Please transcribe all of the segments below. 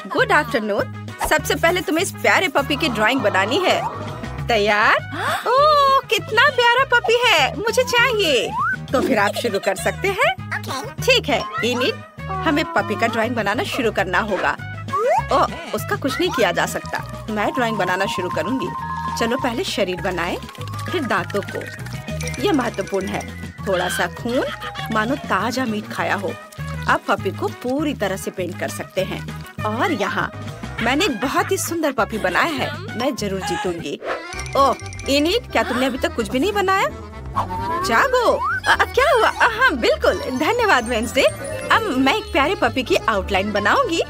Good afternoon. सबसे पहले तुम्हें इस प्यारे पपी की ड्राइंग बनानी है। तैयार? ओह, कितना प्यारा पपी है, मुझे चाहिए। तो फिर आप शुरू कर सकते हैं। ठीक है इनिट, हमें पपी का ड्राइंग बनाना शुरू करना होगा। ओह, उसका कुछ नहीं किया जा सकता। मैं ड्राइंग बनाना शुरू करूंगी। चलो पहले शरीर बनाएं, फिर दांतों को। यह महत्वपूर्ण है। थोड़ा सा खून, मानो ताजा मीट खाया हो। आप पपी को पूरी तरह से पेंट कर सकते हैं। और यहाँ मैंने एक बहुत ही सुंदर पपी बनाया है। मैं जरूर जीतूंगी। ओह इनिट, क्या तुमने अभी तक कुछ भी नहीं बनाया? जागो, क्या हुआ? हाँ बिल्कुल, धन्यवाद वेंसडे। अब मैं एक प्यारे पपी की आउटलाइन बनाऊंगी,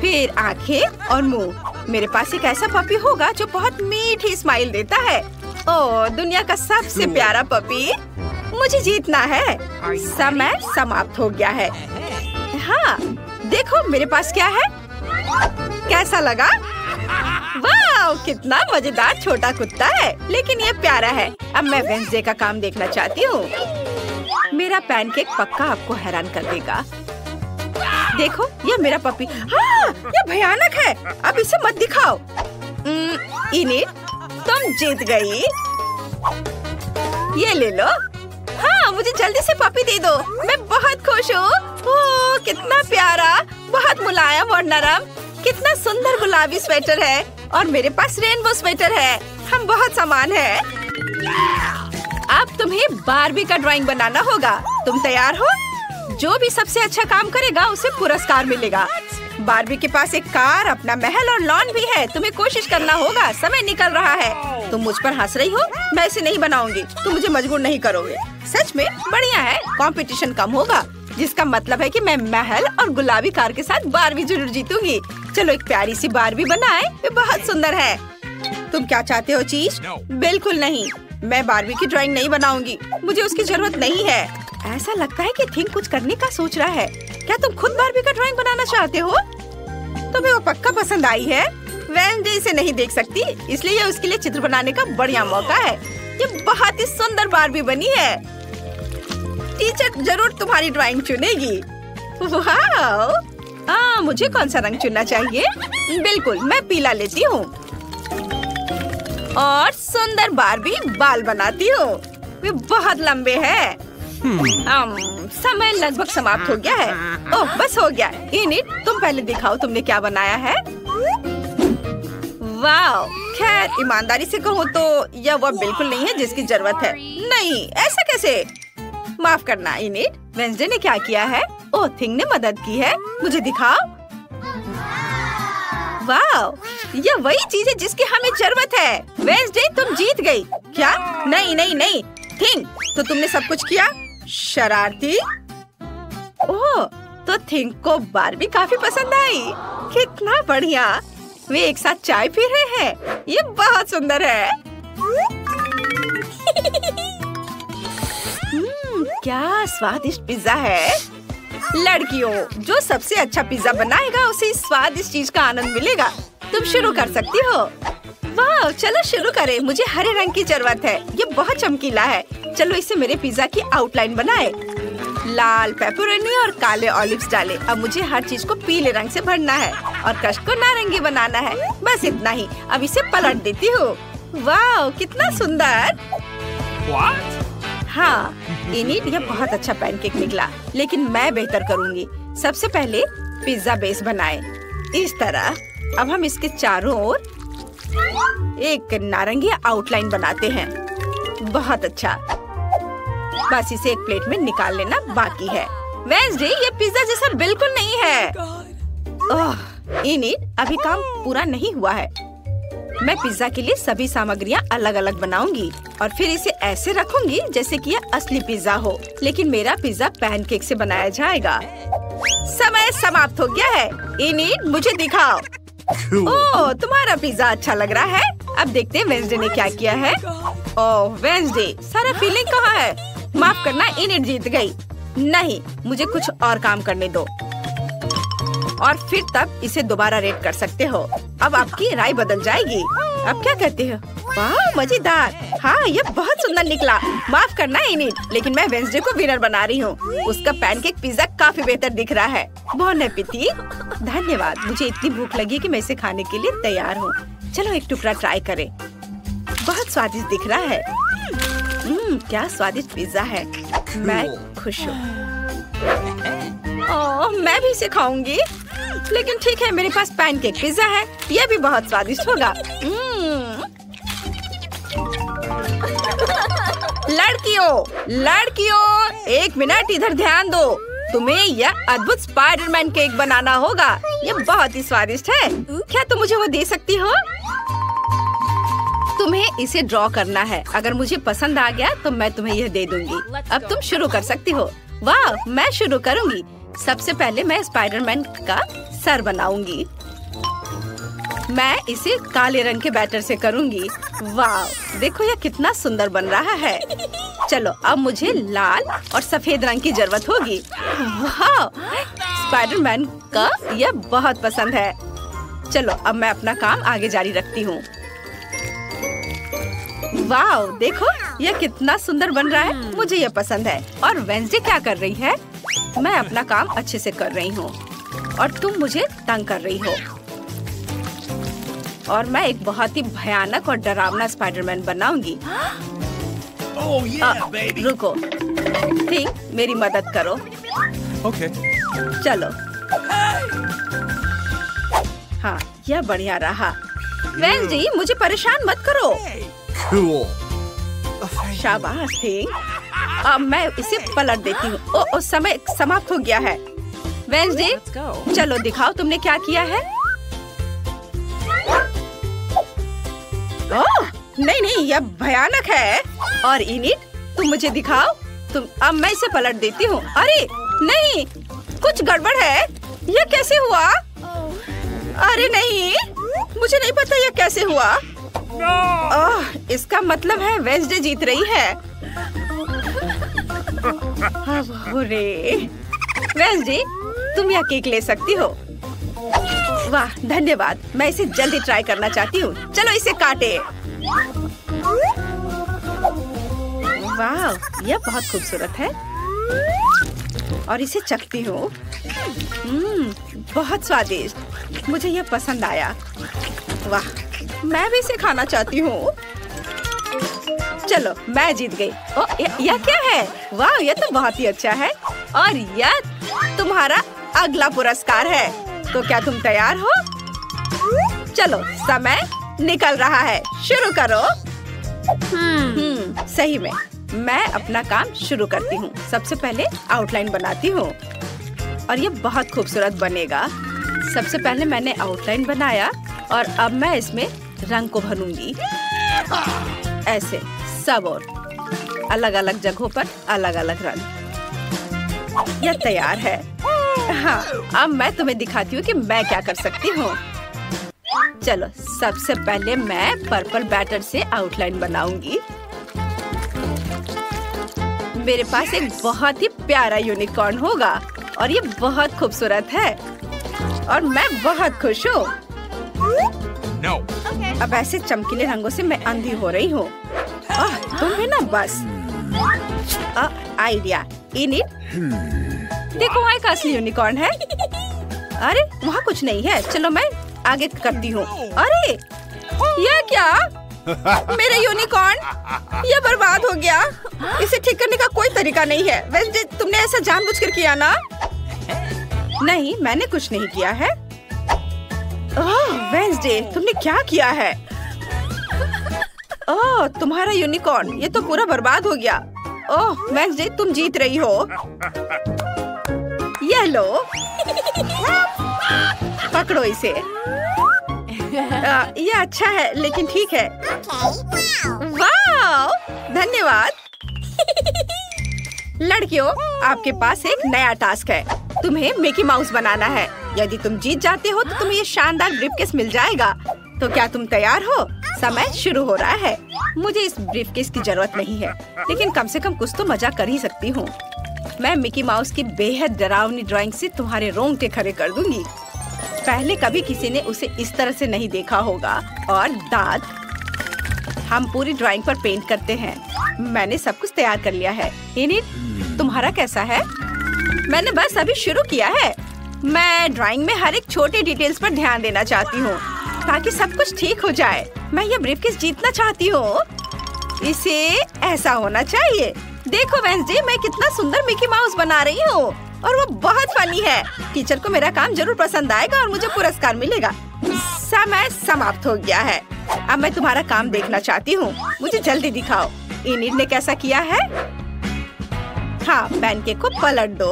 फिर आंखें और मुंह। मेरे पास एक ऐसा पपी होगा जो बहुत मीठी स्माइल देता है। ओह, दुनिया का सबसे प्यारा पपी। मुझे जीतना है। समय समाप्त हो गया है। हाँ, देखो मेरे पास क्या है। कैसा लगा? वाह, कितना मजेदार छोटा कुत्ता है, लेकिन ये प्यारा है। अब मैं वेंसडे का काम देखना चाहती हूँ। मेरा पैनकेक पक्का आपको हैरान कर देगा। देखो, ये मेरा पपी। हाँ, ये भयानक है। अब इसे मत दिखाओ। इनिट, तुम जीत गई। ये ले लो। हाँ, मुझे जल्दी से पपी दे दो। मैं बहुत खुश हूँ। ओह, कितना प्यारा, बहुत मुलायम और नरम। कितना सुंदर गुलाबी स्वेटर है, और मेरे पास रेनबो स्वेटर है। हम बहुत समान हैं। अब तुम्हें बारबी का ड्राइंग बनाना होगा। तुम तैयार हो? जो भी सबसे अच्छा काम करेगा उसे पुरस्कार मिलेगा। बारबी के पास एक कार, अपना महल और लॉन भी है। तुम्हें कोशिश करना होगा। समय निकल रहा है। तुम मुझ पर हंस रही हो? मैं इसे नहीं बनाऊंगी। तुम मुझे मजबूर नहीं करोगे। सच में बढ़िया है। कंपटीशन कम होगा, जिसका मतलब है कि मैं महल और गुलाबी कार के साथ बारबी जरूर जीतूंगी। चलो एक प्यारी सी बारबी बनाए। वे बहुत सुंदर है। तुम क्या चाहते हो चीज? बिल्कुल नहीं, मैं बारबी की ड्राइंग नहीं बनाऊंगी। मुझे उसकी जरूरत नहीं है। ऐसा लगता है कि थिंक कुछ करने का सोच रहा है। क्या तुम खुद बारबी का ड्राइंग बनाना चाहते हो? तुम्हें वो पक्का पसंद आई है। वेंसडे इसे नहीं देख सकती, इसलिए ये उसके लिए चित्र बनाने का बढ़िया मौका है। ये बहुत ही सुंदर बारबी बनी है। टीचर जरूर तुम्हारी ड्राइंग चुनेगी। वाह! मुझे कौन सा रंग चुनना चाहिए? बिल्कुल, मैं पीला लेती हूँ। और सुंदर बारबी बाल बनाती हूँ। वे बहुत लंबे हैं। समय लगभग समाप्त हो गया है। ओह, बस हो गया। इनिट, तुम पहले दिखाओ तुमने क्या बनाया है। वाह! खैर, ईमानदारी से कहूँ तो यह वो बिल्कुल नहीं है जिसकी जरूरत है। नहीं, ऐसा कैसे? माफ करना इनिट, वेंसडे ने क्या किया है? ओह, थिंग ने मदद की है। मुझे दिखाओ। वाह! यह वही चीज है जिसकी हमें जरूरत है। वेंसडे, तुम जीत गई। क्या? नहीं नहीं नहीं, थिंग, तो तुमने सब कुछ किया। शरारती। ओह, तो थिंग को बारबी काफी पसंद आई। कितना बढ़िया। वे एक साथ चाय पी रहे हैं। ये बहुत सुंदर है। क्या स्वादिष्ट पिज्जा है। लड़कियों, जो सबसे अच्छा पिज्जा बनाएगा उसे इस स्वादिष्ट चीज का आनंद मिलेगा। तुम शुरू कर सकती हो। वाह, चलो शुरू करें। मुझे हरे रंग की जरूरत है। ये बहुत चमकीला है। चलो इसे मेरे पिज्जा की आउटलाइन बनाए। लाल पेपरोनी और काले ऑलिव्स डालें। अब मुझे हर चीज को पीले रंग से भरना है और क्रस्ट को नारंगी बनाना है। बस इतना ही। अब इसे पलट देती हूँ। वाह, कितना सुंदर। हाँ इनिट, यह बहुत अच्छा पैनकेक निकला, लेकिन मैं बेहतर करूँगी। सबसे पहले पिज्जा बेस बनाए इस तरह। अब हम इसके चारों ओर एक नारंगी आउटलाइन बनाते हैं। बहुत अच्छा। बस इसे एक प्लेट में निकाल लेना बाकी है। वेंसडे, ये पिज्जा जैसा बिल्कुल नहीं है। ओह इनिट, अभी काम पूरा नहीं हुआ है। मैं पिज्जा के लिए सभी सामग्रियाँ अलग अलग बनाऊंगी और फिर इसे ऐसे रखूंगी जैसे कि यह असली पिज्जा हो, लेकिन मेरा पिज्जा पैनकेक से बनाया जाएगा। समय समाप्त हो गया है। इनिट, मुझे दिखाओ। ओह, तुम्हारा पिज्जा अच्छा लग रहा है। अब देखते हैं वेंसडे ने क्या किया है। ओह वेंसडे, सारा फीलिंग कहाँ है? माफ करना, इनिट जीत गई। नहीं, मुझे कुछ और काम करने दो और फिर तब इसे दोबारा रेट कर सकते हो। अब आपकी राय बदल जाएगी। अब क्या कहते हो? वाह मजेदार। हाँ ये बहुत सुंदर निकला। माफ करना इनिट, लेकिन मैं वेंसडे को विनर बना रही हूँ। उसका पैनकेक पिज्जा काफी बेहतर दिख रहा है। बॉन एपेटिट। धन्यवाद, मुझे इतनी भूख लगी कि मैं इसे खाने के लिए तैयार हूँ। चलो एक टुकड़ा ट्राई करें। बहुत स्वादिष्ट दिख रहा है। क्या स्वादिष्ट पिज्जा है। मैं खुश हूँ। मैं भी इसे खाऊंगी। लेकिन ठीक है, मेरे पास पैनकेक पिज्जा है, यह भी बहुत स्वादिष्ट होगा। लड़कियों, एक मिनट इधर ध्यान दो। तुम्हें यह अद्भुत स्पाइडरमैन केक बनाना होगा। यह बहुत ही स्वादिष्ट है। क्या तुम मुझे वो दे सकती हो? तुम्हें इसे ड्रॉ करना है। अगर मुझे पसंद आ गया तो मैं तुम्हें यह दे दूंगी। अब तुम शुरू कर सकती हो। वाह, मैं शुरू करूंगी। सबसे पहले मैं स्पाइडरमैन का सर बनाऊंगी। मैं इसे काले रंग के बैटर से करूंगी। वाह, देखो यह कितना सुंदर बन रहा है। चलो अब मुझे लाल और सफेद रंग की जरूरत होगी। वाह, स्पाइडरमैन का यह बहुत पसंद है। चलो अब मैं अपना काम आगे जारी रखती हूँ। वाह, देखो यह कितना सुंदर बन रहा है। मुझे यह पसंद है। और वेंसडे क्या कर रही है? मैं अपना काम अच्छे से कर रही हूँ और तुम मुझे तंग कर रही हो। और मैं एक बहुत ही भयानक और डरावना स्पाइडरमैन बनाऊंगी। रुको, थिंक मेरी मदद करो। Okay. चलो। हाँ, यह बढ़िया रहा। वेंसडे, मुझे परेशान मत करो। Cool. शाबाश थिंक। अब मैं इसे पलट देती हूँ। ओ, समय समाप्त हो गया है। वेंसडे, चलो दिखाओ तुमने क्या किया है। ओह, नहीं, यह भयानक है। और इनिट, तुम मुझे दिखाओ। अब मैं इसे पलट देती हूँ। अरे नहीं, कुछ गड़बड़ है। यह कैसे हुआ? अरे नहीं, मुझे नहीं पता यह कैसे हुआ। इसका मतलब है वेंसडे जीत रही है। वेंसडे, तुम यह केक ले सकती हो। वाह, धन्यवाद। मैं इसे जल्दी ट्राई करना चाहती हूँ। चलो इसे काटे। वाह, यह बहुत खूबसूरत है। और इसे चखती हूँ। बहुत स्वादिष्ट। मुझे यह पसंद आया। वाह, मैं भी इसे खाना चाहती हूँ। चलो मैं जीत गई। ओ, यह क्या है? वाह, यह तो बहुत ही अच्छा है। और यह तुम्हारा अगला पुरस्कार है। तो क्या तुम तैयार हो? चलो समय निकल रहा है, शुरू करो। सही में मैं अपना काम शुरू करती हूँ। सबसे पहले आउटलाइन बनाती हूँ और ये बहुत खूबसूरत बनेगा। सबसे पहले मैंने आउटलाइन बनाया और अब मैं इसमें रंग को भरूंगी। ऐसे सब और अलग अलग जगहों पर अलग अलग रंग। यह तैयार है। हाँ, अब मैं तुम्हें दिखाती हूँ कि मैं क्या कर सकती हूँ। चलो सबसे पहले मैं पर्पल बैटर से आउटलाइन बनाऊंगी। मेरे पास एक बहुत ही प्यारा यूनिकॉर्न होगा और ये बहुत खूबसूरत है और मैं बहुत खुश हूँ। No. अब ऐसे चमकीले रंगों से मैं अंधी हो रही हूँ। तुम भी ना बस। Idea init. देखो वहाँ एक असली यूनिकॉर्न है। अरे वहाँ कुछ नहीं है। चलो मैं आगे करती हूँ। अरे यह क्या? मेरा यूनिकॉर्न यह बर्बाद हो गया। इसे ठीक करने का कोई तरीका नहीं है। वैसे तुमने ऐसा जानबूझकर किया ना? नहीं, मैंने कुछ नहीं किया है। वेंसडे, तुमने क्या किया है? ओह, तुम्हारा यूनिकॉर्न ये तो पूरा बर्बाद हो गया। ओह वेंसडे, तुम जीत रही हो। ये लो, पकड़ो इसे। ये अच्छा है लेकिन ठीक है। वाह, धन्यवाद। लड़कियों, आपके पास एक नया टास्क है। तुम्हें मिकी माउस बनाना है। यदि तुम जीत जाते हो तो तुम्हें ये शानदार ब्रीफकेस मिल जाएगा। तो क्या तुम तैयार हो? समय शुरू हो रहा है। मुझे इस ब्रीफकेस की जरूरत नहीं है, लेकिन कम से कम कुछ तो मजा कर ही सकती हूँ। मैं मिकी माउस की बेहद डरावनी ड्राइंग से तुम्हारे रोंगटे खड़े कर दूंगी। पहले कभी किसी ने उसे इस तरह से नहीं देखा होगा। और दांत, हम पूरी ड्राइंग पर पेंट करते हैं। मैंने सब कुछ तैयार कर लिया है। इनिट, तुम्हारा कैसा है? मैंने बस अभी शुरू किया है। मैं ड्राइंग में हर एक छोटे डिटेल्स पर ध्यान देना चाहती हूँ ताकि सब कुछ ठीक हो जाए। मैं ये ब्रीफकेस जीतना चाहती हूँ। इसे ऐसा होना चाहिए। देखो वेंसडे, मैं कितना सुंदर मिकी माउस बना रही हूँ और वो बहुत फनी है। टीचर को मेरा काम जरूर पसंद आएगा और मुझे पुरस्कार मिलेगा। समय समाप्त हो गया है। अब मैं तुम्हारा काम देखना चाहती हूँ। मुझे जल्दी दिखाओ। इनिट ने कैसा किया है? हाँ, पैनकेक को पलट दो।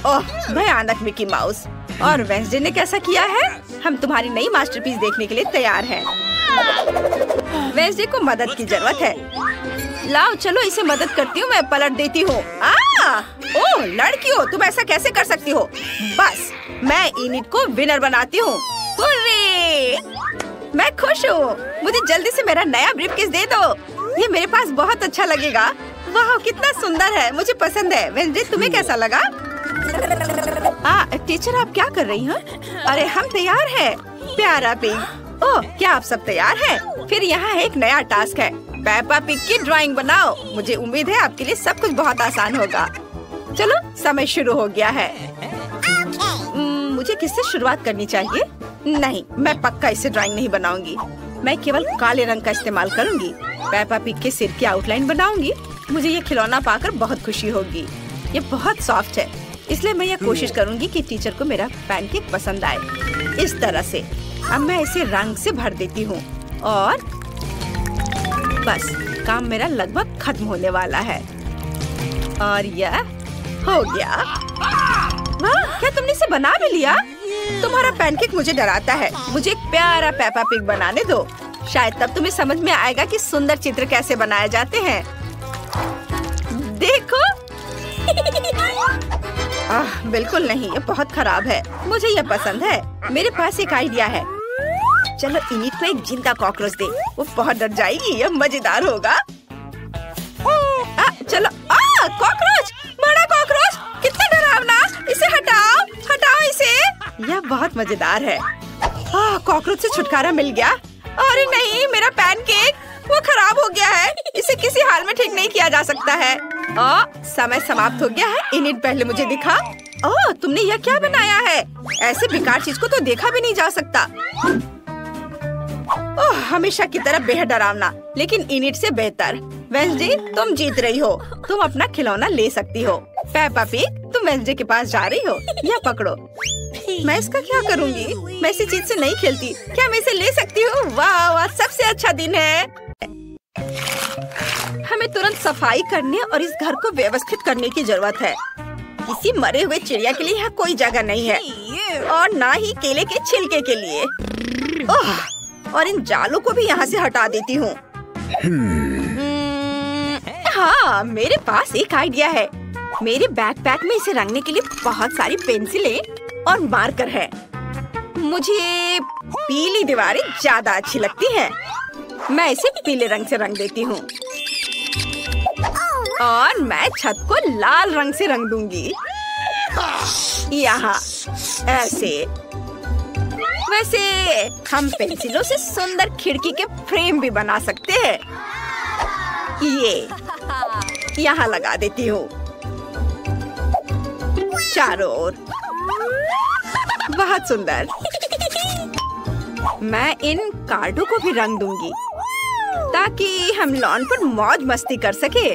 ओह, भयानक मिकी माउस। और वेंसडे ने कैसा किया है? हम तुम्हारी नई मास्टरपीस देखने के लिए तैयार हैं। वेंसडे को मदद की जरूरत है। लाओ, चलो इसे मदद करती हूँ। मैं पलट देती हूँ। ओह, लड़कियों, तुम ऐसा कैसे कर सकती हो? बस, मैं इनिट को विनर बनाती हूँ। मैं खुश हूँ। मुझे जल्दी से मेरा नया ब्रीफकेस दे दो। ये मेरे पास बहुत अच्छा लगेगा। वाह, कितना सुंदर है। मुझे पसंद है। वेंसडे, तुम्हें कैसा लगा? टीचर, आप क्या कर रही हैं? अरे, हम तैयार हैं। प्यारा पिग। ओह, क्या आप सब तैयार हैं? फिर यहाँ एक नया टास्क है। पेप्पा पिग की ड्राइंग बनाओ। मुझे उम्मीद है आपके लिए सब कुछ बहुत आसान होगा। चलो, समय शुरू हो गया है। मुझे किससे शुरुआत करनी चाहिए? नहीं, मैं पक्का इससे ड्राइंग नहीं बनाऊंगी। मैं केवल काले रंग का इस्तेमाल करूंगी। पेप्पा पिग के सिर की आउटलाइन बनाऊंगी। मुझे ये खिलौना पाकर बहुत खुशी होगी। ये बहुत सॉफ्ट है, इसलिए मैं ये कोशिश करूंगी कि टीचर को मेरा पैनकेक पसंद आए। इस तरह से अब मैं इसे रंग से भर देती हूँ और बस, काम मेरा लगभग खत्म होने वाला है। और यह हो गया। वाह, क्या तुमने इसे बना भी लिया? तुम्हारा पैनकेक मुझे डराता है। मुझे एक प्यारा पेप्पा पिग बनाने दो। शायद तब तुम्हें समझ में आएगा कि सुंदर चित्र कैसे बनाए जाते हैं। देखो। बिल्कुल नहीं, ये बहुत खराब है। मुझे ये पसंद है। मेरे पास एक आइडिया है। चलो, इनिट को एक जिंदा कॉकरोच दे। वो बहुत डर जाएगी। ये मजेदार होगा। चलो। कॉकरोच, बड़ा कॉकरोच, कितना डरावना। इसे हटाओ, हटाओ इसे। यह बहुत मजेदार है। कॉकरोच से छुटकारा मिल गया। अरे नहीं, मेरा पैनकेक, वो खराब हो गया है। इसे किसी हाल में ठीक नहीं किया जा सकता है। समय समाप्त हो गया है। इनिट, पहले मुझे दिखा। तुमने यह क्या बनाया है? ऐसे बेकार चीज को तो देखा भी नहीं जा सकता। हमेशा की तरह बेहद डरावना, लेकिन इनिट से बेहतर। वेंसडे, तुम जीत रही हो। तुम अपना खिलौना ले सकती हो। पेप्पा पिग, तुम वेंसडे के पास जा रही हो। यह पकड़ो। मैं इसका क्या करूँगी? मैं इसी चीज से नहीं खेलती। क्या मैं इसे ले सकती हूँ? वाह, आज सबसे अच्छा दिन है। हमें तुरंत सफाई करने और इस घर को व्यवस्थित करने की जरूरत है। किसी मरे हुए चिड़िया के लिए यहाँ कोई जगह नहीं है और ना ही केले के छिलके के लिए। और इन जालों को भी यहाँ से हटा देती हूँ। हाँ, मेरे पास एक आइडिया है। मेरे बैकपैक में इसे रंगने के लिए बहुत सारी पेंसिलें और मार्कर है। मुझे पीली दीवारें ज्यादा अच्छी लगती हैं। मैं इसे पीले रंग से रंग देती हूँ और मैं छत को लाल रंग से रंग दूंगी। यहाँ ऐसे। वैसे हम पेंसिलों से सुंदर खिड़की के फ्रेम भी बना सकते हैं। ये यहाँ लगा देती हूँ चारों ओर। बहुत सुंदर। मैं इन कार्डों को भी रंग दूंगी ताकि हम लॉन पर मौज मस्ती कर सके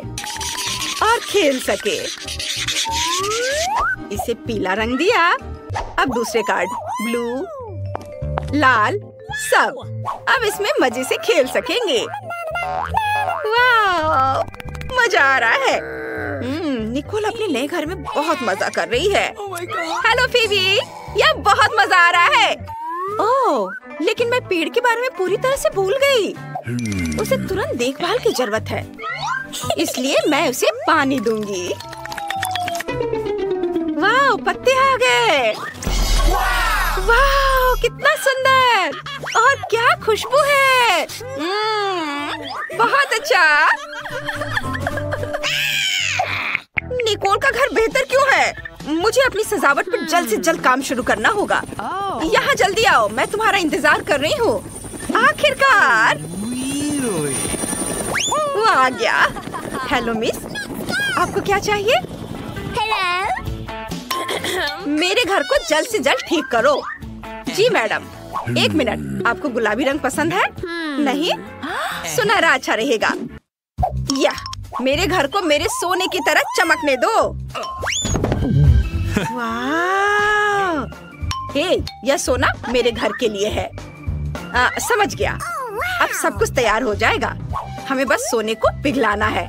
और खेल सके। इसे पीला रंग दिया। अब दूसरे कार्ड ब्लू, लाल, सब। अब इसमें मजे से खेल सकेंगे। वाह, मजा आ रहा है। निकोल अपने नए घर में बहुत मजा कर रही है। हेलो फीबी, यह बहुत मजा आ रहा है। ओह, लेकिन मैं पेड़ के बारे में पूरी तरह से भूल गई। उसे तुरंत देखभाल की जरूरत है, इसलिए मैं उसे पानी दूंगी। वाह, पत्ते आ गए। वाह, कितना सुंदर और क्या खुशबू है। बहुत अच्छा। निकोल का घर बेहतर क्यों है? मुझे अपनी सजावट पर जल्द से जल्द काम शुरू करना होगा। यहाँ जल्दी आओ, मैं तुम्हारा इंतजार कर रही हूँ। आखिरकार वो आ गया। हेलो मिस, आपको क्या चाहिए? मेरे घर को जल्द से जल्द ठीक करो। जी मैडम। एक मिनट, आपको गुलाबी रंग पसंद है? नहीं, सुनहरा अच्छा रहेगा। या मेरे घर को मेरे सोने की तरह चमकने दो। वाह! हे, यह सोना मेरे घर के लिए है। समझ गया। अब सब कुछ तैयार हो जाएगा। हमें बस सोने को पिघलाना है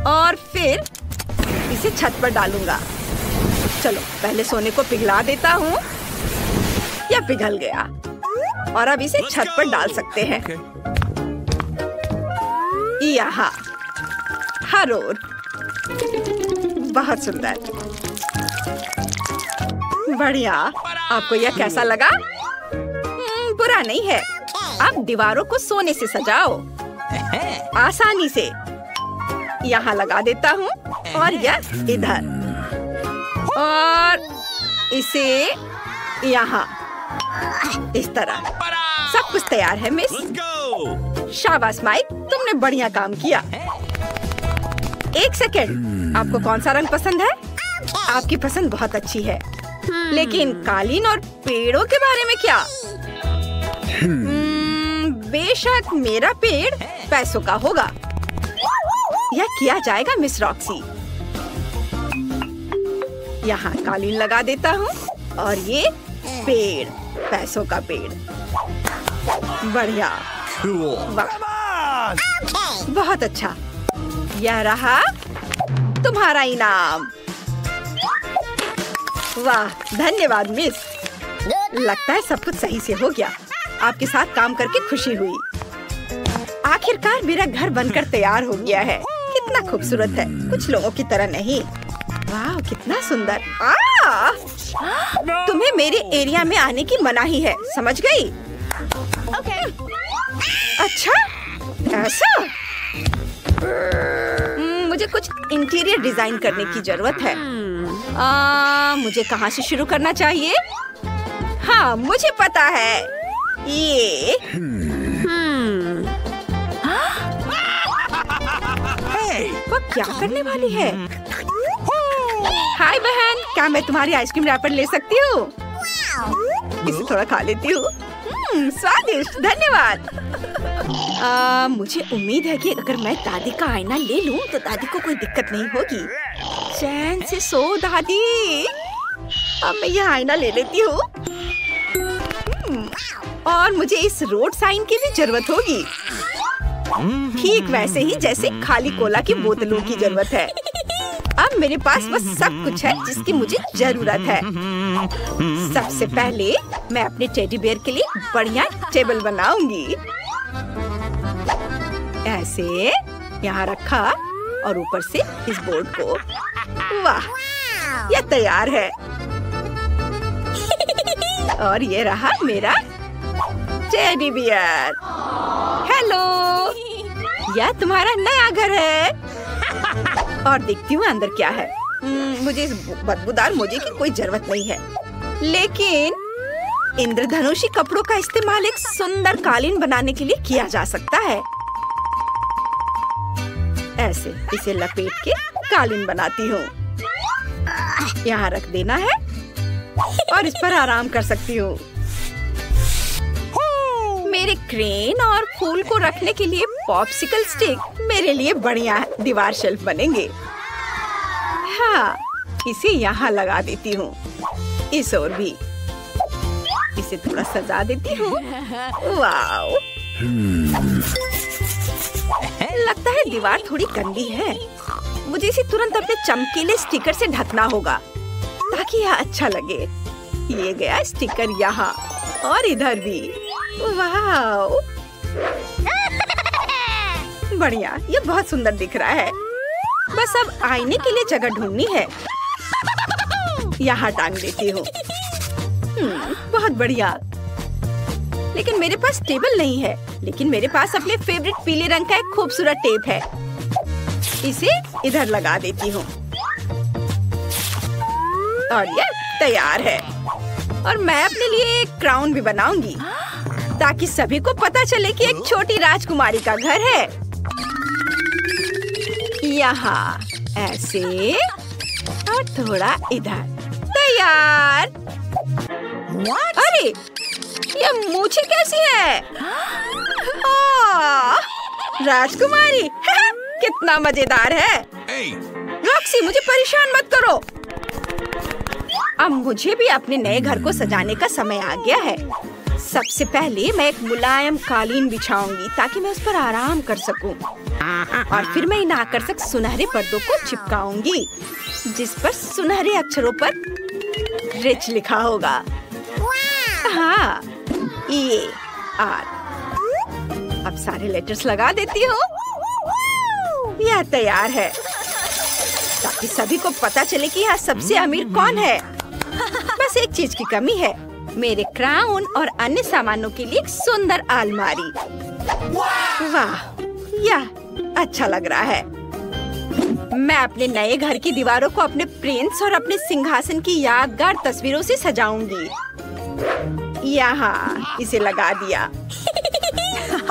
और फिर इसे छत पर डालूंगा। चलो पहले सोने को पिघला देता हूँ। यह पिघल गया और अब इसे छत पर डाल सकते हैं। यहाँ हर ओर। बहुत सुंदर, बढ़िया। आपको यह कैसा लगा? बुरा नहीं है। अब दीवारों को सोने से सजाओ आसानी से। यहाँ लगा देता हूँ और यह इधर और इसे यहाँ, इस तरह। सब कुछ तैयार है मिस। शाबाश माइक, तुमने बढ़िया काम किया। एक सेकेंड, आपको कौन सा रंग पसंद है? आपकी पसंद बहुत अच्छी है, लेकिन कालीन और पेड़ों के बारे में क्या? बेशक मेरा पेड़ पैसों का होगा। यह किया जाएगा मिस रॉक्सी। यहाँ कालीन लगा देता हूँ और ये पेड़, पैसों का पेड़। बढ़िया। वाह, बहुत अच्छा। यह रहा तुम्हारा इनाम। वाह, धन्यवाद मिस। लगता है सब कुछ सही से हो गया। आपके साथ काम करके खुशी हुई। आखिरकार मेरा घर बनकर तैयार हो गया है। कितना खूबसूरत है, कुछ लोगों की तरह नहीं। वाह, कितना सुंदर। तुम्हें मेरे एरिया में आने की मनाही है, समझ गई? अच्छा, ऐसा? मुझे कुछ इंटीरियर डिजाइन करने की जरूरत है। मुझे कहाँ से शुरू करना चाहिए? हाँ, मुझे पता है। ये वो क्या करने वाली है? हाय बहन, क्या मैं तुम्हारी आइसक्रीम रैपर ले सकती हूँ? इसे थोड़ा खा लेती हूँ। स्वादिष्ट, धन्यवाद। मुझे उम्मीद है कि अगर मैं दादी का आईना ले लूं तो दादी को कोई दिक्कत नहीं होगी। चैन से सो दादी। अब मैं यह आईना ले लेती हूँ। और मुझे इस रोड साइन की भी जरूरत होगी, ठीक वैसे ही जैसे खाली कोला की बोतलों की जरूरत है। अब मेरे पास बस सब कुछ है जिसकी मुझे जरूरत है। सबसे पहले मैं अपने टेडी बेयर के लिए बढ़िया टेबल बनाऊंगी। ऐसे यहाँ रखा और ऊपर से इस बोर्ड को। वाह, यह तैयार है। और ये रहा मेरा टेडी बियर। हेलो, यह तुम्हारा नया घर है। और देखती हूँ अंदर क्या है। मुझे इस बदबूदार मोजे की कोई जरूरत नहीं है, लेकिन इंद्रधनुषी कपड़ों का इस्तेमाल एक सुंदर कालीन बनाने के लिए किया जा सकता है। ऐसे इसे लपेट के कालीन बनाती हूँ। यहाँ रख देना है और इस पर आराम कर सकती हूँ। मेरे क्रेन और फूल को रखने के लिए पॉप्सिकल स्टिक मेरे लिए बढ़िया दीवार शेल्फ बनेंगे। हाँ, इसे यहाँ लगा देती हूँ। इस ओर भी इसे थोड़ा सजा देती हूँ। वाव, लगता है दीवार थोड़ी गंदी है। मुझे इसे तुरंत अपने चमकीले स्टिकर से ढकना होगा ताकि यह अच्छा लगे। ये गया स्टिकर यहाँ और इधर भी। वाव, बढ़िया, ये बहुत सुंदर दिख रहा है। बस अब आईने के लिए जगह ढूंढनी है। यहाँ टांग देती हूँ। बहुत बढ़िया। लेकिन मेरे पास टेबल नहीं है, लेकिन मेरे पास अपने फेवरेट पीले रंग का एक खूबसूरत टेप है। इसे इधर लगा देती हूँ। और ये तैयार है। और मैं अपने लिए एक क्राउन भी बनाऊंगी ताकि सभी को पता चले कि एक छोटी राजकुमारी का घर है। यहाँ ऐसे और थोड़ा इधर। तैयार। अरे ये मूछें कैसी है? राजकुमारी कितना मजेदार है। Hey. रॉक्सी मुझे परेशान मत करो। अब मुझे भी अपने नए घर को सजाने का समय आ गया है। सबसे पहले मैं एक मुलायम कालीन बिछाऊंगी ताकि मैं उस पर आराम कर सकूं। और फिर मैं इन आकर्षक सुनहरे पर्दों को चिपकाऊंगी जिस पर सुनहरे अक्षरों पर रिच लिखा होगा। हाँ, EAR। अब सारे लेटर्स लगा देती हूँ। यह तैयार है ताकि सभी को पता चले कि यहाँ सबसे अमीर कौन है। बस एक चीज की कमी है, मेरे क्राउन और अन्य सामानों के लिए एक सुंदर अलमारी। वाह, यह अच्छा लग रहा है। मैं अपने नए घर की दीवारों को अपने प्रिंस और अपने सिंहासन की यादगार तस्वीरों से सजाऊंगी। यहाँ इसे लगा दिया।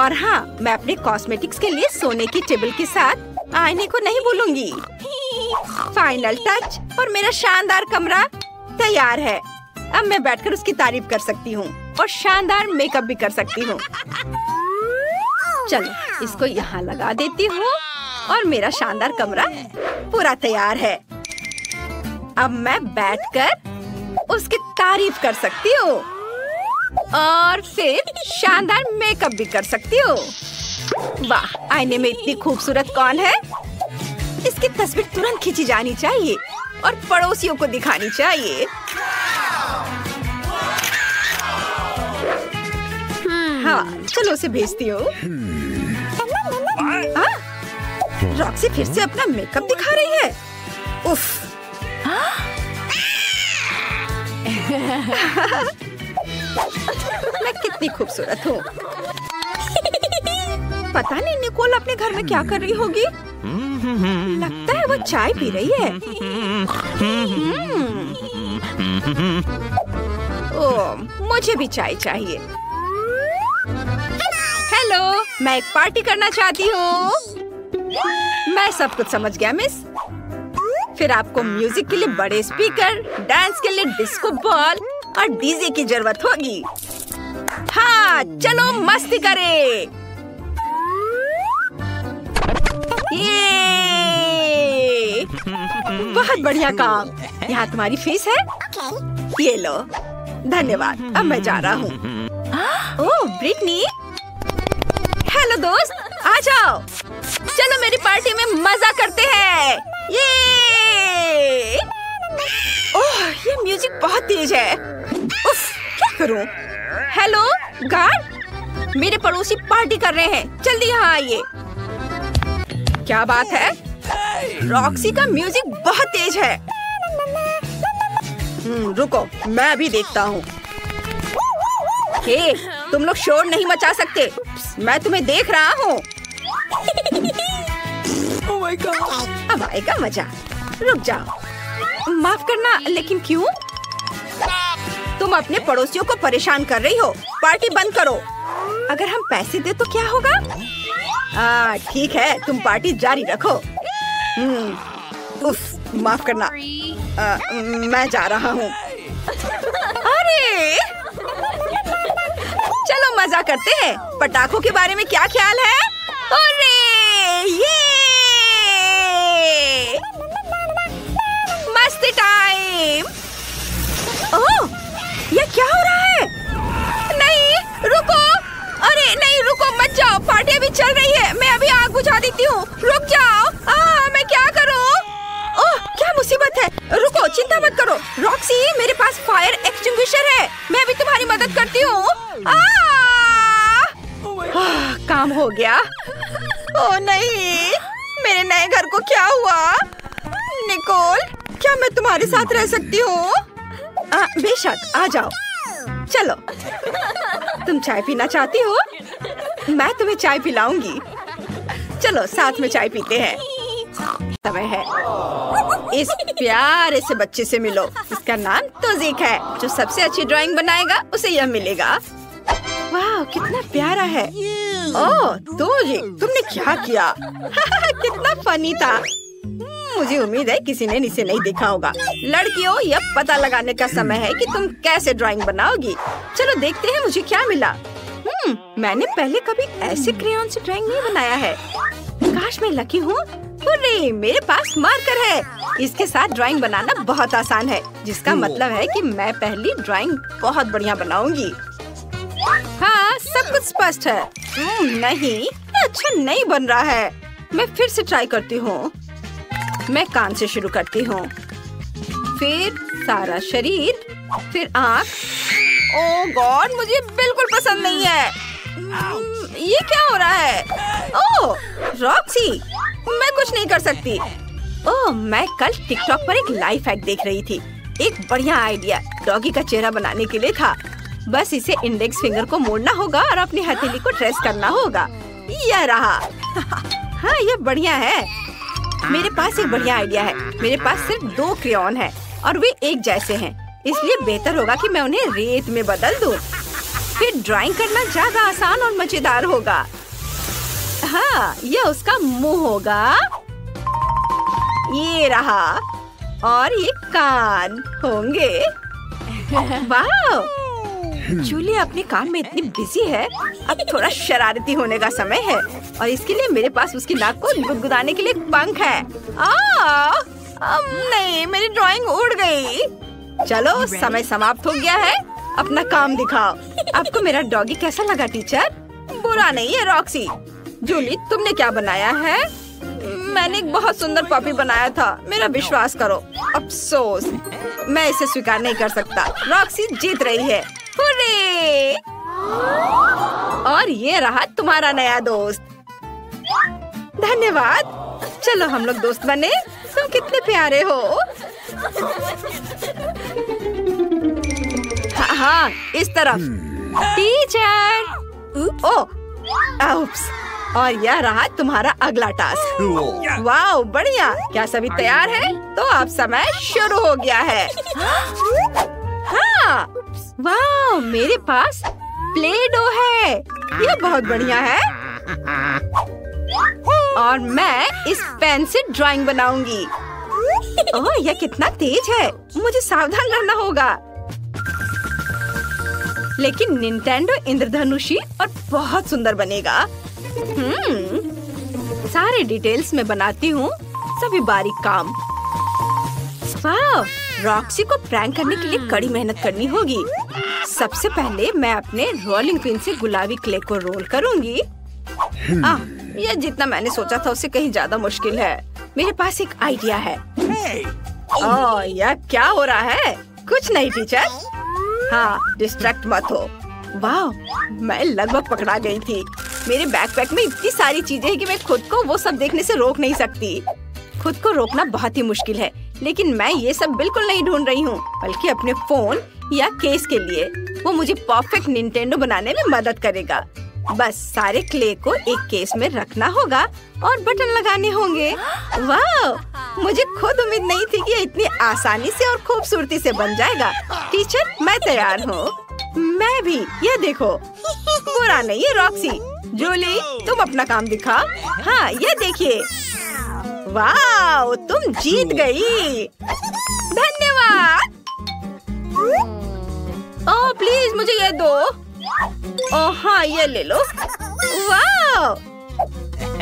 और हाँ, मैं अपने कॉस्मेटिक्स के लिए सोने की टेबल के साथ आईने को नहीं भूलूंगी। फाइनल टच और मेरा शानदार कमरा तैयार है। अब मैं बैठकर उसकी तारीफ कर सकती हूँ और शानदार मेकअप भी कर सकती हूँ। चलो इसको यहाँ लगा देती हूँ और मेरा शानदार कमरा पूरा तैयार है। अब मैं बैठकर उसकी तारीफ कर सकती हूँ और फिर शानदार मेकअप भी कर सकती हूँ। वाह, आईने में इतनी खूबसूरत कौन है? इसकी तस्वीर तुरंत खींची जानी चाहिए और पड़ोसियों को दिखानी चाहिए। हाँ, चलो उसे भेजती हूँ। रॉक्सी फिर से अपना मेकअप दिखा रही है। उफ। मैं कितनी खूबसूरत हूँ। पता नहीं निकोल अपने घर में क्या कर रही होगी। लगता है वो चाय पी रही है। ओह, मुझे भी चाय चाहिए। हेलो, मैं एक पार्टी करना चाहती हूँ। मैं सब कुछ समझ गया मिस। फिर आपको म्यूजिक के लिए बड़े स्पीकर, डांस के लिए डिस्को बॉल और डीजे की जरूरत होगी। हाँ, चलो मस्ती करें। ये बहुत बढ़िया काम। यहाँ तुम्हारी फीस है। ये लो। धन्यवाद। अब मैं जा रहा हूँ। ओह, ब्रिटनी। हेलो दोस्त, आ जाओ। चलो मेरी पार्टी में मजा करते हैं। ये ओह, ये म्यूजिक बहुत तेज है। उफ, क्या करूं? हेलो गार्ड, मेरे पड़ोसी पार्टी कर रहे हैं, जल्दी यहाँ आइए। क्या बात है? रॉक्सी का म्यूजिक बहुत तेज है। रुको, मैं अभी देखता हूँ। हे, तुम लोग शोर नहीं मचा सकते। मैं तुम्हें देख रहा हूँ। Oh my God. अब आएगा मजा। रुक जाओ। माफ करना, लेकिन क्यों? तुम अपने पड़ोसियों को परेशान कर रही हो। पार्टी बंद करो। अगर हम पैसे दे तो क्या होगा? ठीक है, तुम पार्टी जारी रखो। उफ, माफ करना। मैं जा रहा हूँ। अरे, चलो मजा करते हैं। पटाखों के बारे में क्या ख्याल है? अरे, ये मस्ती टाइम। ओह, ये क्या हो रहा है? नहीं, रुको। अरे नहीं, रुको मत जाओ। पार्टी अभी चल रही है। मैं अभी आग बुझा देती हूँ। रुक जाओ। मैं क्या करूँ? ओह, क्या मुसीबत है। रुको, चिंता मत करो। रॉक्सी, मेरे पास फायर एक्सटिंग्विशर है। मैं अभी तुम्हारी मदद करती हूँ। काम हो गया। ओह नहीं, मेरे नए घर को क्या हुआ? निकोल, क्या मैं तुम्हारे साथ रह सकती हूँ? बेशक, आ जाओ। चलो, तुम चाय पीना चाहती हो? मैं तुम्हें चाय पिलाऊंगी। चलो साथ में चाय पीते हैं। समय है। इस प्यारे से बच्चे से मिलो। इसका नाम तौजीक है। जो सबसे अच्छी ड्राइंग बनाएगा उसे यह मिलेगा। वाह, कितना प्यारा है। ओह तौजीक, तुमने क्या किया? कितना फनी था। मुझे उम्मीद है किसी ने इसे नहीं देखा होगा। लड़कियों, यह पता लगाने का समय है कि तुम कैसे ड्राइंग बनाओगी। चलो देखते हैं मुझे क्या मिला। मैंने पहले कभी ऐसे क्रेयॉन से ड्राइंग नहीं बनाया है। काश मैं लकी हूँ। हुर्रे, मेरे पास मार्कर है। इसके साथ ड्राइंग बनाना बहुत आसान है, जिसका मतलब है कि मैं पहली ड्राइंग बहुत बढ़िया बनाऊंगी। हाँ, सब कुछ स्पष्ट है। नहीं, अच्छा नहीं बन रहा है। मैं फिर से ट्राई करती हूँ। मैं कान से शुरू करती हूँ, फिर सारा शरीर, फिर आँख। ओह गॉड, मुझे बिल्कुल पसंद नहीं है। ये क्या हो रहा है? ओह रॉक्सी, मैं कुछ नहीं कर सकती। ओह, मैं कल टिकटॉक पर एक लाइफ हैक देख रही थी। एक बढ़िया आइडिया डॉगी का चेहरा बनाने के लिए था। बस इसे इंडेक्स फिंगर को मोड़ना होगा और अपनी हथेली को ट्रेस करना होगा। यह रहा। हाँ, यह बढ़िया है। मेरे पास एक बढ़िया आइडिया है। मेरे पास सिर्फ 2 क्रेयॉन है और वे एक जैसे हैं, इसलिए बेहतर होगा कि मैं उन्हें रेत में बदल दूं। फिर ड्राइंग करना ज्यादा आसान और मजेदार होगा। हाँ, यह उसका मुंह होगा। ये रहा, और ये कान होंगे। वाह, जूलिया अपने काम में इतनी बिजी है। अब थोड़ा शरारती होने का समय है और इसके लिए मेरे पास उसकी नाक को गुदगुदाने के लिए एक पंख है। नहीं, मेरी ड्राइंग उड़ गई। चलो, समय समाप्त हो गया है। अपना काम दिखाओ। आपको मेरा डॉगी कैसा लगा टीचर? बुरा नहीं है रॉक्सी। जूली, तुमने क्या बनाया है? मैंने एक बहुत सुंदर पपी बनाया था, मेरा विश्वास करो। अफसोस, मैं इसे स्वीकार नहीं कर सकता। रॉक्सी जीत रही है। हुर्रे! और ये रहा तुम्हारा नया दोस्त। धन्यवाद। चलो हम लोग दोस्त बने। तुम कितने प्यारे हो। हाँ, इस तरफ। टीचर। ओप्स। और यह रहा तुम्हारा अगला टास्क। Cool. वाओ, बढ़िया। क्या सभी तैयार हैं? तो अब समय शुरू हो गया है। हाँ, वाओ, मेरे पास प्ले डो है। यह बहुत बढ़िया है। और मैं इस पेन से ड्राइंग बनाऊंगी। ओह, यह कितना तेज है। मुझे सावधान रहना होगा। लेकिन निंटेंडो इंद्रधनुषी और बहुत सुंदर बनेगा। सारे डिटेल्स में बनाती हूँ, सभी बारीक काम। वाह, रॉक्सी को प्रैंक करने के लिए कड़ी मेहनत करनी होगी। सबसे पहले मैं अपने रोलिंग पिन से गुलाबी क्ले को रोल करूँगी। यह जितना मैंने सोचा था उससे कहीं ज्यादा मुश्किल है। मेरे पास एक आइडिया है। ओह, यह क्या हो रहा है? कुछ नहीं टीचर। हाँ, डिस्ट्रैक्ट मत हो। वाह, मैं लगभग पकड़ा गई थी। मेरे बैकपैक में इतनी सारी चीजें हैं कि मैं खुद को वो सब देखने से रोक नहीं सकती। खुद को रोकना बहुत ही मुश्किल है, लेकिन मैं ये सब बिल्कुल नहीं ढूंढ रही हूँ, बल्कि अपने फोन या केस के लिए। वो मुझे परफेक्ट निंटेंडो बनाने में मदद करेगा। बस सारे क्ले को एक केस में रखना होगा और बटन लगाने होंगे। वाह, मुझे खुद उम्मीद नहीं थी कि ये इतनी आसानी से और खूबसूरती से बन जाएगा। टीचर, मैं तैयार हूँ। मैं भी। ये देखो। बुरा नहीं है रॉक्सी। जूली, तुम अपना काम दिखाओ। हाँ, ये देखिए। वाह, तुम जीत गई। धन्यवाद। ओह प्लीज, मुझे ये दो। ओह हाँ, ये ले लो। वाह,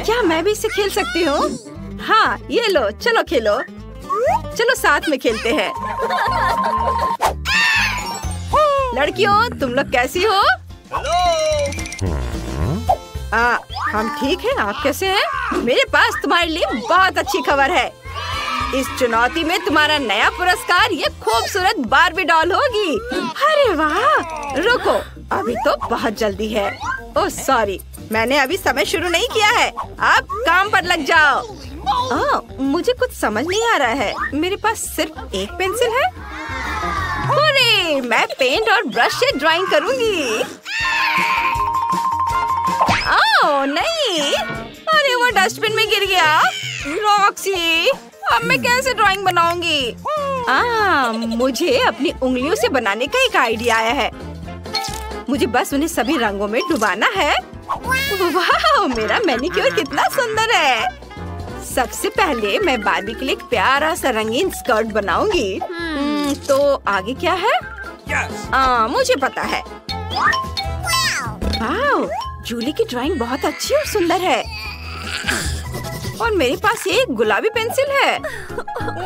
क्या मैं भी इसे खेल सकती हूँ? हाँ, ये लो। चलो खेलो। चलो साथ में खेलते हैं। लड़कियों, तुम लोग कैसी हो? हम ठीक हैं। आप कैसे हैं? मेरे पास तुम्हारे लिए बहुत अच्छी खबर है। इस चुनौती में तुम्हारा नया पुरस्कार ये खूबसूरत बार्बी डॉल होगी। अरे वाह, रुको, अभी तो बहुत जल्दी है। ओह सॉरी, मैंने अभी समय शुरू नहीं किया है। आप काम पर लग जाओ। ओह, मुझे कुछ समझ नहीं आ रहा है। मेरे पास सिर्फ एक पेंसिल है। अरे, मैं पेंट और ब्रश से ड्राइंग करूंगी। ओह नहीं, अरे वो डस्टबिन में गिर गया। रॉक्सी, अब मैं कैसे ड्राइंग बनाऊंगी? मुझे अपनी उंगलियों से बनाने का एक आइडिया आया है। मुझे बस उन्हें सभी रंगों में डुबाना है। वाह, मेरा मैनिक्योर कितना सुंदर है। सबसे पहले मैं बार्बी के लिए एक प्यारा सा रंगीन स्कर्ट बनाऊंगी। तो आगे क्या है? मुझे पता है। वाह, जूली की ड्राइंग बहुत अच्छी और सुंदर है। और मेरे पास एक गुलाबी पेंसिल है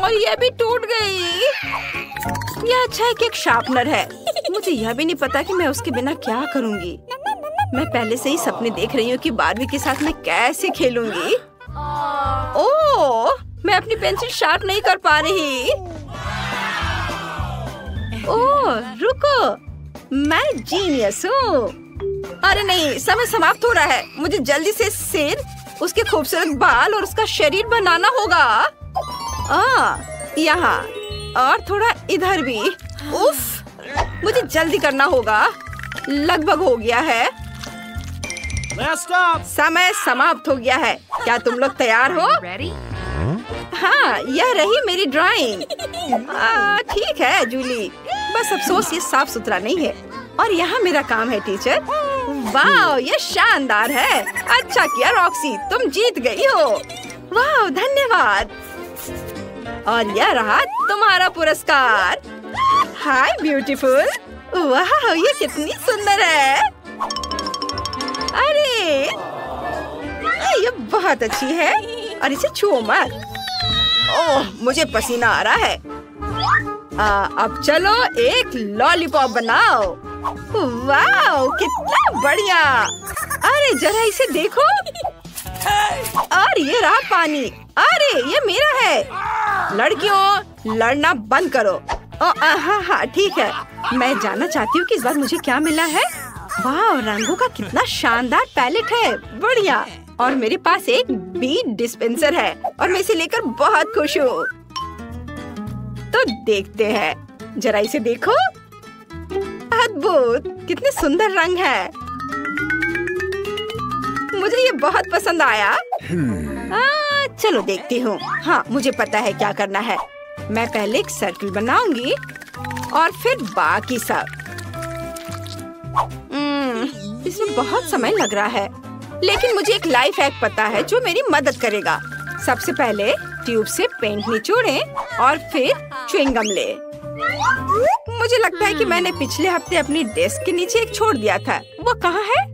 और यह भी टूट गई। यह अच्छा है कि एक शार्पनर है। मुझे यह भी नहीं पता कि मैं उसके बिना क्या करूंगी। मैं पहले से ही सपने देख रही हूँ कि बार्बी के साथ मैं कैसे खेलूंगी। ओह, मैं अपनी पेंसिल शार्प नहीं कर पा रही। ओह, रुको, मैं जीनियस हूँ। अरे नहीं, समय समाप्त हो रहा है। मुझे जल्दी से सिर, उसके खूबसूरत बाल और उसका शरीर बनाना होगा। यहाँ और थोड़ा इधर भी। उफ, मुझे जल्दी करना होगा। लगभग हो गया है। समय समाप्त हो गया है। क्या तुम लोग तैयार हो? हाँ, यह रही मेरी ड्राइंग। ठीक है जूली, बस अफसोस ये साफ सुथरा नहीं है। और यहाँ मेरा काम है टीचर। वाह, ये शानदार है। अच्छा किया रॉक्सी, तुम जीत गई हो। वाह, धन्यवाद। और यह रहा तुम्हारा पुरस्कार। हाय ब्यूटीफुल। वाह, ये कितनी सुंदर है। अरे, ये बहुत अच्छी है। और इसे छुओ मत। ओह, मुझे पसीना आ रहा है। अब चलो एक लॉलीपॉप बनाओ। वाह, कितना बढ़िया। अरे जरा इसे देखो। और ये रहा पानी। अरे ये मेरा है। लड़कियों, लड़ना बंद करो। हाँ, ठीक है। मैं जानना चाहती हूँ कि इस बार मुझे क्या मिला है। वाह, रंगों का कितना शानदार पैलेट है। बढ़िया। और मेरे पास एक बीट डिस्पेंसर है और मैं इसे लेकर बहुत खुश हूँ। तो देखते हैं, जरा इसे देखो। अद्भुत, कितने सुंदर रंग है। मुझे ये बहुत पसंद आया। चलो देखती हूँ। हाँ, मुझे पता है क्या करना है। मैं पहले एक सर्कल बनाऊंगी और फिर बाकी सब। इसमें बहुत समय लग रहा है, लेकिन मुझे एक लाइफ हैक पता है जो मेरी मदद करेगा। सबसे पहले ट्यूब से पेंट निचोड़ें और फिर च्युइंगम ले। मुझे लगता है कि मैंने पिछले हफ्ते अपनी डेस्क के नीचे एक छोड़ दिया था। वो कहाँ है?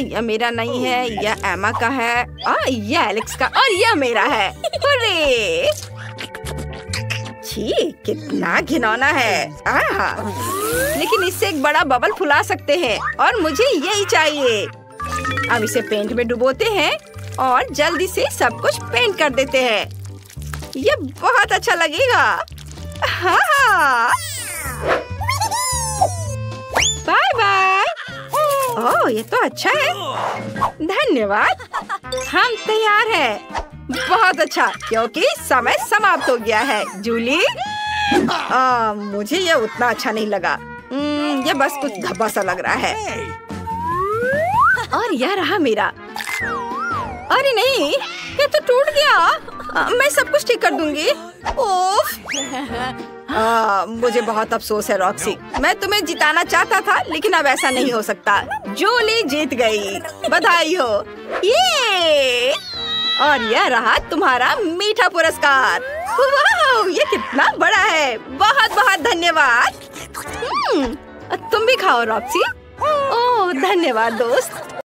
यह मेरा नहीं है, यह एमा का है। यह एलेक्स का और यह मेरा है। अरे छी, कितना घिनौना है। लेकिन इससे एक बड़ा बबल फुला सकते हैं और मुझे यही चाहिए। अब इसे पेंट में डुबोते हैं और जल्दी से सब कुछ पेंट कर देते हैं। ये बहुत अच्छा लगेगा। हाँ, बाय बाय। ओह, ये तो अच्छा है। धन्यवाद। हम तैयार हैं। बहुत अच्छा, क्योंकि समय समाप्त हो गया है। जूली, मुझे ये उतना अच्छा नहीं लगा। ये बस कुछ धब्बा सा लग रहा है। और यह रहा मेरा। अरे नहीं, ये तो टूट गया। मैं सब कुछ ठीक कर दूंगी। ओफ, मुझे बहुत अफसोस है रॉक्सी। मैं तुम्हें जिताना चाहता था, लेकिन अब ऐसा नहीं हो सकता। जूली जीत गई। बधाई हो। ये और यह रहा तुम्हारा मीठा पुरस्कार। वाह, ये कितना बड़ा है। बहुत बहुत धन्यवाद। तुम भी खाओ रॉक्सी। ओह, धन्यवाद दोस्त।